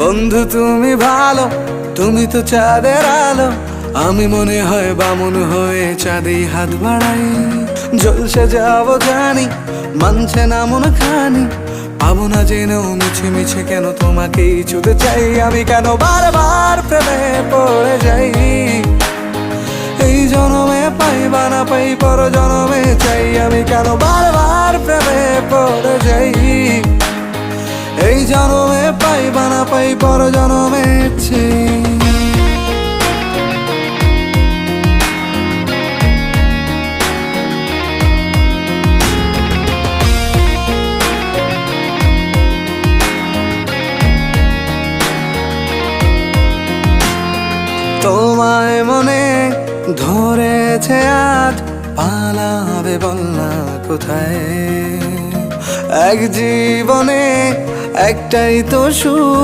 বন্ধু তুমি ভালো, তুমি তো চাঁদের আলো, আমি মনে হয় বামুন হয়ে চাঁদে হাত বাড়াই। জলসে যাবো জানি, মানছে না মন খানি, পাবো না জেনেও মিছে মিছে কেন তোমাকেই ছুতে চাই। আমি কেন বারবার প্রেমে পড়ে যাই, এই জনমে পাই বা না পাই পর জনমে চাই। আমি কেন বারবার প্রেমে পড়ে যাই, এই জনমে পাই বা না পাই পর জনমে চাই। তোমায় মনে ধরেছে আজ, পালাবে বল না কোথায়। এক জীবনে একটাই তো সুখ,